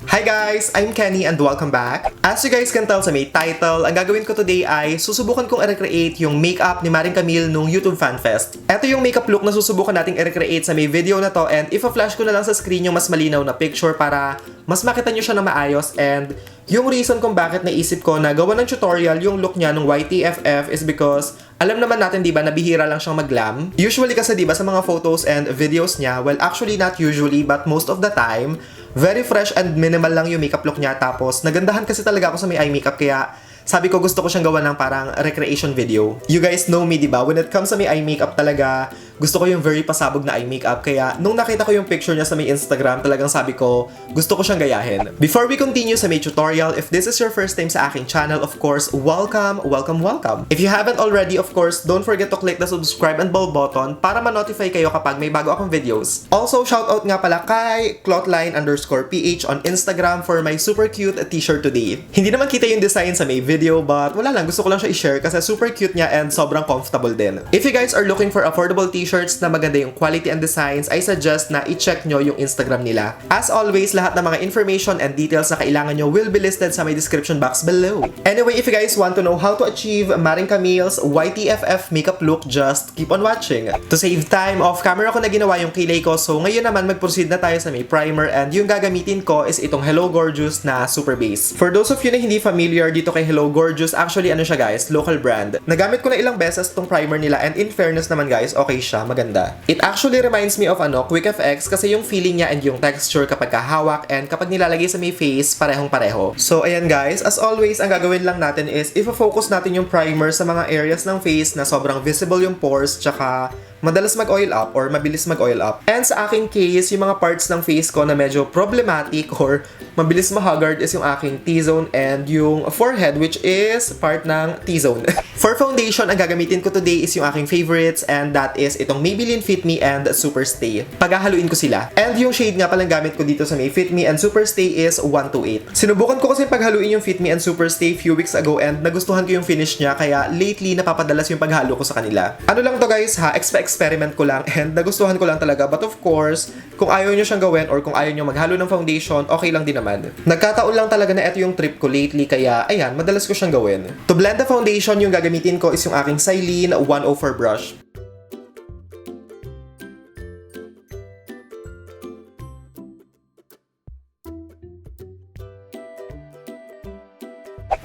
Hi guys! I'm Kenny and welcome back. As you guys can tell sa may title, ang gagawin ko today ay susubukan kong i-recreate yung makeup ni Maring Camille nung YouTube FanFest. Ito yung makeup look na susubukan nating i-recreate sa may video na to, and ipa-flash ko na lang sa screen yung mas malinaw na picture para mas makita nyo siya na maayos. And yung reason kung bakit naisip ko na gawa ng tutorial yung look niya nung YTFF is because alam naman natin, di ba, na bihira lang siyang mag-glam. Usually kasi, di ba, sa mga photos and videos niya, well, actually not usually, but most of the time, very fresh and minimal lang yung makeup look niya. Tapos, nagandahan kasi talaga ako sa may eye makeup, kaya sabi ko gusto ko siyang gawa ng parang recreation video. You guys know me, di ba? When it comes sa may eye makeup talaga, gusto ko yung very pasabog na eye makeup. Kaya nung nakita ko yung picture niya sa may Instagram, talagang sabi ko, gusto ko siyang gayahin. Before we continue sa may tutorial, if this is your first time sa aking channel, of course, welcome, welcome, welcome. If you haven't already, of course, don't forget to click the subscribe and bell button para ma-notify kayo kapag may bago akong videos. Also, shoutout nga pala kay clothline_ph on Instagram for my super cute t-shirt today. Hindi naman kita yung design sa may video, but wala lang, gusto ko lang siya i-share kasi super cute niya and sobrang comfortable din. If you guys are looking for affordable t-shirts na maganda yung quality and designs, I suggest na i-check nyo yung Instagram nila. As always, lahat ng mga information and details na kailangan nyo will be listed sa my description box below. Anyway, if you guys want to know how to achieve Maring Camille's YTFF makeup look, just keep on watching. To save time, off camera ko na ginawa yung kilay ko, so ngayon naman mag-proceed na tayo sa may primer, and yung gagamitin ko is itong Hello Gorgeous na Super Base. For those of you na hindi familiar dito kay Hello Gorgeous, actually ano siya guys, local brand. Nagamit ko na ilang beses tong primer nila, and in fairness naman guys, okay siya, maganda. It actually reminds me of Quick FX kasi yung feeling niya and yung texture kapag kahawak and kapag nilalagay sa may face, parehong-pareho. So ayan guys, as always, ang gagawin lang natin is i-focus natin yung primer sa mga areas ng face na sobrang visible yung pores, tsaka madalas mag-oil up or mabilis mag-oil up. And sa aking case, yung mga parts ng face ko na medyo problematic or mabilis ma-haggard is yung aking T-zone and yung forehead, which is part ng T-zone. For foundation, ang gagamitin ko today is yung aking favorites, and that is itong Maybelline Fit Me and Super Stay. Paghahaluin ko sila. And yung shade nga palang gamit ko dito sa may Fit Me and Super Stay is 128. Sinubukan ko kasi paghaluin yung Fit Me and Super Stay few weeks ago, and nagustuhan ko yung finish niya, kaya lately napapadalas yung paghalo ko sa kanila. Ano lang to guys ha, experiment ko lang and nagustuhan ko lang talaga. But of course, kung ayaw nyo siyang gawin or kung ayaw nyo maghalo ng foundation, okay lang din naman. Nagkataon lang talaga na ito yung trip ko lately, kaya ayan, madalas ko siyang gawin. To blend the foundation, yung gagamitin ko is yung aking Celine 104 brush.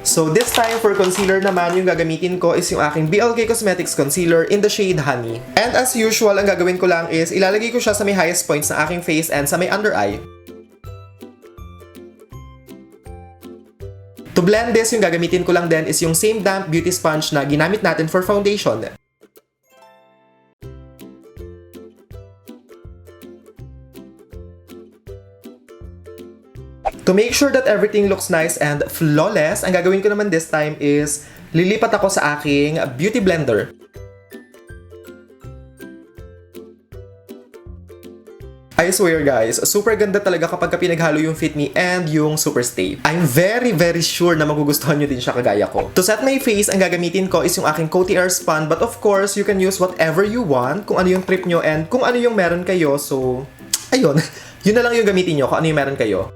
So this time for concealer naman, yung gagamitin ko is yung aking BLK Cosmetics Concealer in the shade Honey. And as usual, ang gagawin ko lang is ilalagay ko siya sa may highest points ng aking face and sa may under eye. To blend this, yung gagamitin ko lang din is yung same damp beauty sponge na ginamit natin for foundation. To make sure that everything looks nice and flawless, ang gagawin ko naman this time is lilipat ako sa aking beauty blender. I swear guys, super ganda talaga kapag pinaghalo yung Fit Me and yung Super Stay. I'm very sure na magugustuhan nyo din siya kagaya ko. To set my face, ang gagamitin ko is yung aking Coty Airspun, but of course, you can use whatever you want, kung ano yung trip nyo and kung ano yung meron kayo. So, ayun, yun na lang yung gamitin nyo kung ano yung meron kayo.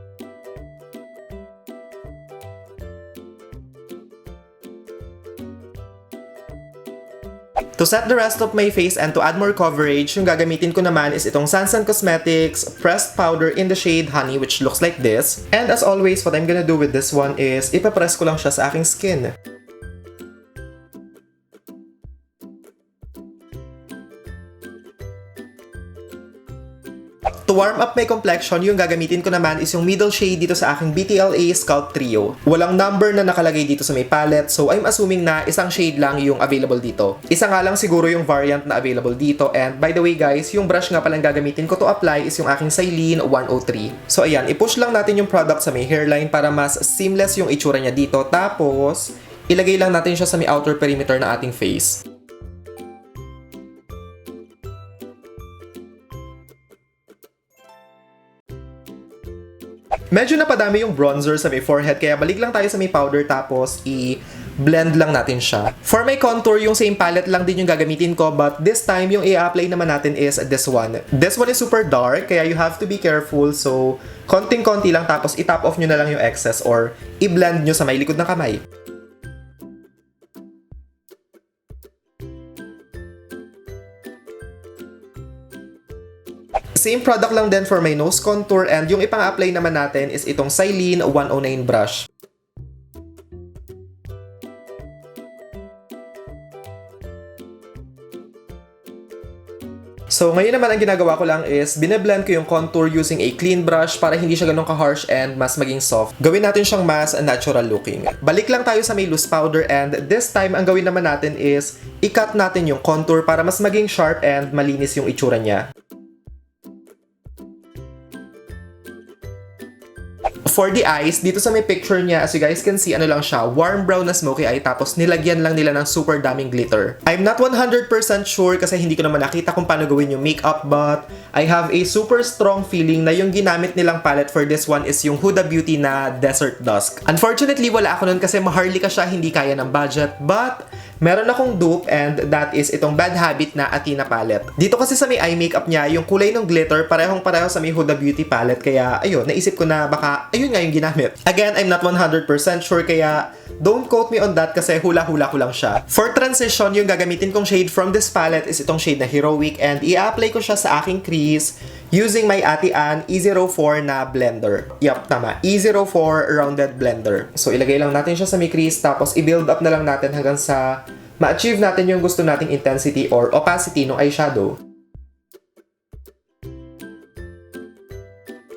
To set the rest of my face and to add more coverage, yung gagamitin ko naman is itong Sansan Cosmetics Pressed Powder in the shade Honey, which looks like this. And as always, what I'm gonna do with this one is ipapress ko lang siya sa aking skin. To warm up my complexion, yung gagamitin ko naman is yung middle shade dito sa aking BTLA Sculpt Trio. Walang number na nakalagay dito sa may palette, so I'm assuming na isang shade lang yung available dito. Isa nga lang siguro yung variant na available dito, and by the way guys, yung brush nga palang gagamitin ko to apply is yung aking Celine 103. So ayan, i-push lang natin yung product sa may hairline para mas seamless yung itsura niya dito, tapos ilagay lang natin siya sa may outer perimeter ng ating face. Medyo napadami yung bronzer sa may forehead, kaya balik lang tayo sa may powder, tapos blend lang natin siya. For my contour, yung same palette lang din yung gagamitin ko, but this time, yung i-apply naman natin is this one. This one is super dark, kaya you have to be careful. So, konting-konti lang, tapos i-top off nyo na lang yung excess or i-blend nyo sa may likod ng kamay. Same product lang din for my nose contour, and yung ipang-apply naman natin is itong Silene 109 brush. So ngayon naman ang ginagawa ko lang is bine-blend ko yung contour using a clean brush para hindi siya ganun ka-harsh and mas maging soft. Gawin natin siyang mas natural looking. Balik lang tayo sa may loose powder, and this time ang gawin naman natin is i-cut natin yung contour para mas maging sharp and malinis yung itsura niya. For the eyes, dito sa may picture niya, as you guys can see, ano lang siya, warm brown na smoky eye, tapos nilagyan lang nila ng super daming glitter. I'm not 100% sure kasi hindi ko naman nakita kung paano gawin yung makeup, but I have a super strong feeling na yung ginamit nilang palette for this one is yung Huda Beauty na Desert Dusk. Unfortunately, wala ako nun kasi maharlika siya, hindi kaya ng budget, but meron akong dupe, and that is itong Bad Habit na Athena palette. Dito kasi sa may eye makeup niya, yung kulay ng glitter parehong-pareho sa may Huda Beauty palette, kaya ayun, naisip ko na baka ayun nga yung ginamit. Again, I'm not 100% sure, kaya don't quote me on that kasi hula-hula ko lang siya. For transition, yung gagamitin kong shade from this palette is itong shade na Heroic, and i-apply ko siya sa aking crease using my Ate Ann E04 na blender. Yup, tama. E04 rounded blender. So, ilagay lang natin siya sa may crease, tapos i-build up na lang natin hanggang sa ma-achieve natin yung gusto nating intensity or opacity ng eyeshadow.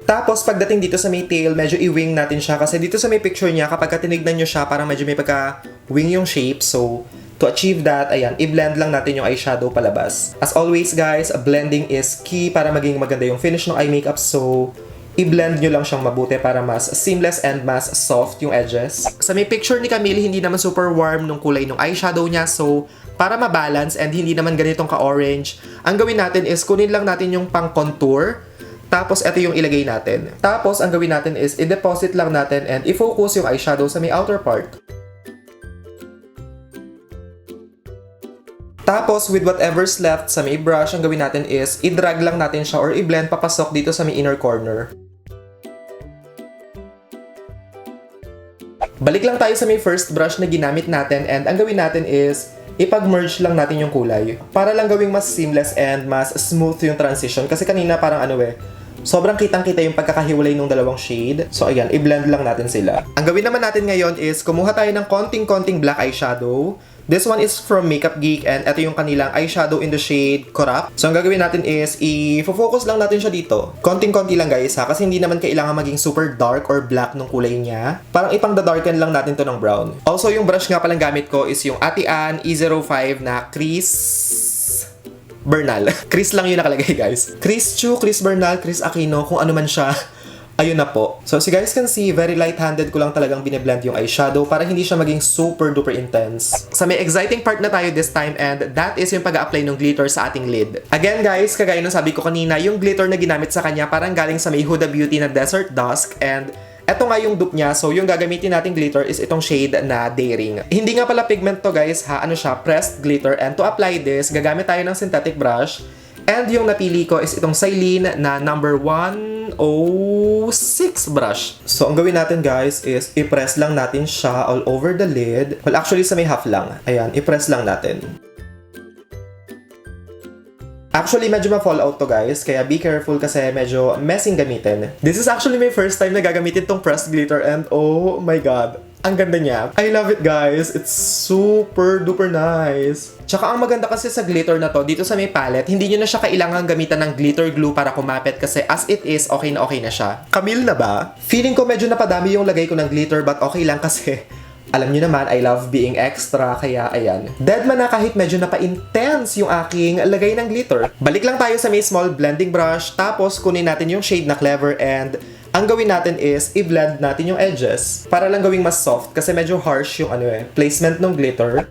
Tapos, pagdating dito sa may tail, medyo i-wing natin siya kasi dito sa may picture niya, kapag tinignan nyo siya, parang medyo may pagka-wing yung shape. So, to achieve that, ayan, i-blend lang natin yung eyeshadow palabas. As always guys, blending is key para maging maganda yung finish ng eye makeup. So, i-blend nyo lang siyang mabuti para mas seamless and mas soft yung edges. Sa may picture ni Camille, hindi naman super warm nung kulay ng eyeshadow niya. So, para ma-balance and hindi naman ganitong ka-orange, ang gawin natin is kunin lang natin yung pang-contour. Tapos, ito yung ilagay natin. Tapos, ang gawin natin is i-deposit lang natin and i-focus yung eyeshadow sa may outer part. Tapos, with whatever's left sa may brush, ang gawin natin is i-drag lang natin siya or i-blend papasok dito sa may inner corner. Balik lang tayo sa may first brush na ginamit natin, and ang gawin natin is ipag-merge lang natin yung kulay para lang gawing mas seamless and mas smooth yung transition. Kasi kanina parang sobrang kitang-kita yung pagkakahiwalay ng dalawang shade. So ayan, i-blend lang natin sila. Ang gawin naman natin ngayon is kumuha tayo ng konting-konting black eyeshadow. This one is from Makeup Geek, and ito yung kanilang eyeshadow in the shade Corrupt. So ang gagawin natin is i-focus lang natin siya dito. Konting-konti lang guys ha, kasi hindi naman kailangan maging super dark or black nung kulay niya. Parang ipang-darken lang natin to ng brown. Also yung brush nga palang gamit ko is yung Ate Ann E05 na Chris Bernal. Chris lang yun nakalagay guys. Chris Chu, Chris Bernal, Chris Aquino, kung ano man siya. Ayun na po. So, as you guys can see, very light-handed ko lang talagang bine-blend yung eyeshadow para hindi siya maging super duper intense. Sa may exciting part na tayo this time, and that is yung pag-a-apply ng glitter sa ating lid. Again guys, kagaya nung sabi ko kanina, yung glitter na ginamit sa kanya parang galing sa may Huda Beauty na Desert Dusk, and eto nga yung dupe niya. So, yung gagamitin nating glitter is itong shade na Daring. Hindi nga pala pigment to guys ha, ano siya, pressed glitter, and to apply this, gagamit tayo ng synthetic brush. And yung napili ko is itong Silene na number 106 brush. So, ang gawin natin guys is i-press lang natin siya all over the lid. Well, actually sa may half lang. Ayan, i-press lang natin. Actually, medyo ma-fall out to guys, kaya be careful kasi medyo messing gamitin. This is actually my first time na gagamitin tong pressed glitter, and oh my god, ang ganda niya. I love it guys. It's super duper nice. Tsaka ang maganda kasi sa glitter na to, dito sa may palette, hindi nyo na siya kailangan gamitan ng glitter glue para kumapit kasi as it is, okay na siya. Camille na ba? Feeling ko medyo napadami yung lagay ko ng glitter, but okay lang kasi alam nyo naman, I love being extra, kaya ayan. Dead man na kahit medyo napa-intense yung aking lagay ng glitter. Balik lang tayo sa may small blending brush, tapos kunin natin yung shade na Clever, and ang gawin natin is i-blend natin yung edges para lang gawing mas soft kasi medyo harsh yung placement ng glitter.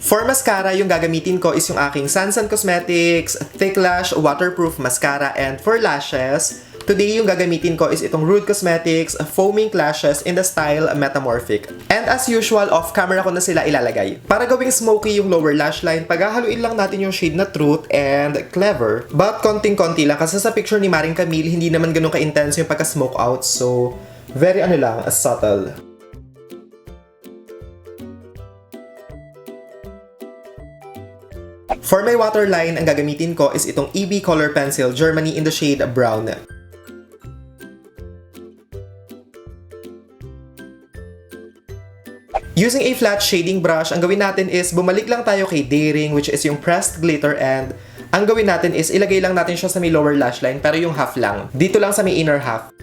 For mascara, yung gagamitin ko is yung aking Sansan Cosmetics Thick Lash Waterproof Mascara, and for lashes, Today, yung gagamitin ko is itong Rude Cosmetics Foaming Lashes in the style Metamorphic. And as usual, off-camera ko na sila ilalagay. Para gawing smoky yung lower lash line, paghahaluin lang natin yung shade na Truth and Clever. But konting-konti lang kasi sa picture ni Maring Camille, hindi naman ganun ka-intense yung pagka-smoke out. So, very lang, subtle. For my waterline, ang gagamitin ko is itong EB Color Pencil Germany in the shade Brown. Using a flat shading brush, ang gawin natin is bumalik lang tayo kay Daring, which is yung pressed glitter, and ang gawin natin is ilagay lang natin siya sa may lower lash line pero yung half lang. Dito lang sa may inner half.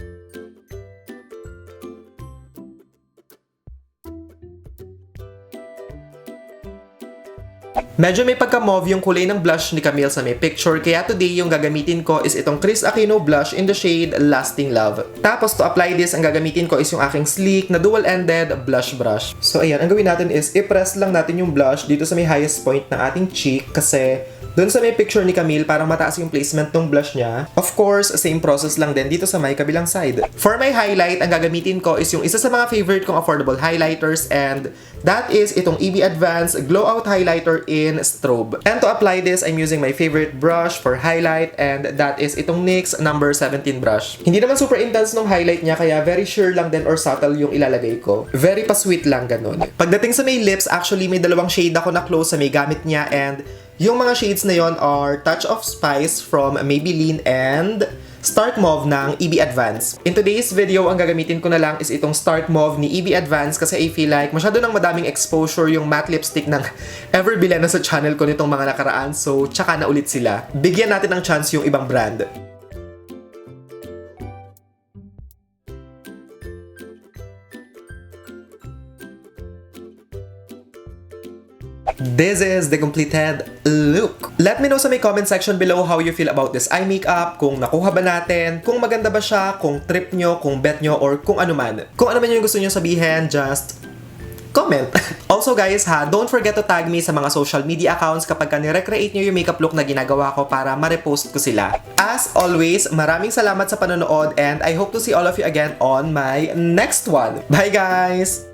Medyo may pagka-mauve yung kulay ng blush ni Camille sa may picture, kaya today yung gagamitin ko is itong Chris Aquino blush in the shade Lasting Love. Tapos to apply this, ang gagamitin ko is yung aking sleek na dual-ended blush brush. So ayan, ang gawin natin is i-press lang natin yung blush dito sa may highest point ng ating cheek kasi doon sa may picture ni Camille, parang mataas yung placement ng blush niya. Of course, same process lang din dito sa may kabilang side. For my highlight, ang gagamitin ko is yung isa sa mga favorite kong affordable highlighters, and that is itong EB Advance Glow Out Highlighter in Strobe. And to apply this, I'm using my favorite brush for highlight, and that is itong NYX number 17 brush. Hindi naman super intense nung highlight niya, kaya very sheer lang din or subtle yung ilalagay ko. Very pa-sweet lang ganun. Pagdating sa may lips, actually may dalawang shade ako na close sa may gamit niya, and yung mga shades na yon are Touch of Spice from Maybelline and Stark Mauve ng EB Advance. In today's video, ang gagamitin ko na lang is itong Stark Mauve ni EB Advance kasi I feel like masyado nang madaming exposure yung matte lipstick ng ever bilhan na sa channel ko nitong mga nakaraan, so tsaka na ulit sila. Bigyan natin ng chance yung ibang brand. This is the completed look. Let me know sa may comment section below how you feel about this eye makeup, kung nakuha ba natin, kung maganda ba siya, kung trip nyo, kung bet nyo, or kung ano man. Kung ano man yung gusto nyo sabihin, just comment. Also guys ha, don't forget to tag me sa mga social media accounts kapag ni-recreate nyo yung makeup look na ginagawa ko para ma-repost ko sila. As always, maraming salamat sa panonood and I hope to see all of you again on my next one. Bye guys!